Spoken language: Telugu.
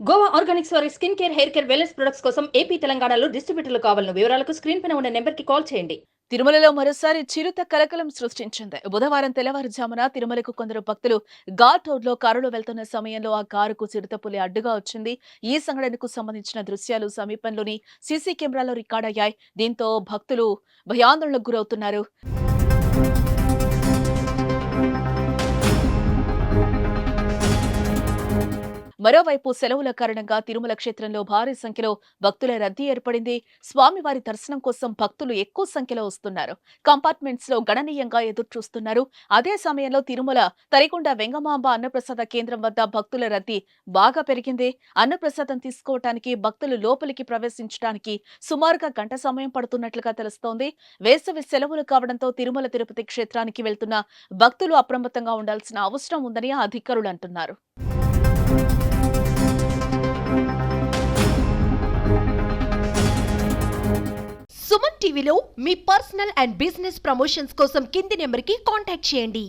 గోవా ఆర్గానిక్స్ వారి skin care, hair care, wellness products కోసం ఏపీ, తెలంగాణలో డిస్ట్రిబ్యూటర్లు కావాలను వివరాలకు స్క్రీన్ పైన ఉన్న నెంబర్కి కాల్ చేయండి. తిరుమలలో మరోసారి చిరుత కలకలం సృష్టించింది. బుధవారం తెల్లవారుజామున తిరుమలకు కొందరు భక్తులు ఘాట్ రోడ్లో కారులో వెళ్తున్న సమయంలో ఆ కారుకు చిరుతపులి అడ్డుగా వచ్చింది. ఈ సంఘటనకు సంబంధించిన దృశ్యాలు సమీపంలోని సీసీ కెమెరాలో రికార్డయ్యాయి. దీంతో భక్తులు భయాందోళనకు గురవుతున్నారు. మరోవైపు సెలవుల కారణంగా తిరుమల క్షేత్రంలో భారీ సంఖ్యలో భక్తుల రద్దీ ఏర్పడింది. స్వామివారి దర్శనం కోసం భక్తులు ఎక్కువ సంఖ్యలో వస్తున్నారు. కంపార్ట్మెంట్స్ లో గణనీయంగా ఎదురుచూస్తున్నారు. అదే సమయంలో తిరుమల తరికొండ వెంగమాంబ అన్నప్రసాద కేంద్రం వద్ద భక్తుల రద్దీ బాగా పెరిగింది. అన్నప్రసాదం తీసుకోవటానికి భక్తులు లోపలికి ప్రవేశించడానికి సుమారుగా గంట సమయం పడుతున్నట్లుగా తెలుస్తోంది. వేసవి సెలవులు కావడంతో తిరుమల తిరుపతి క్షేత్రానికి వెళ్తున్న భక్తులు అప్రమత్తంగా ఉండాల్సిన అవసరం ఉందని అధికారులు అంటున్నారు. సుమన్ టీవీలో మీ పర్సనల్ అండ్ బిజినెస్ ప్రమోషన్స్ కోసం కింది నెంబర్కి కాంటాక్ట్ చేయండి.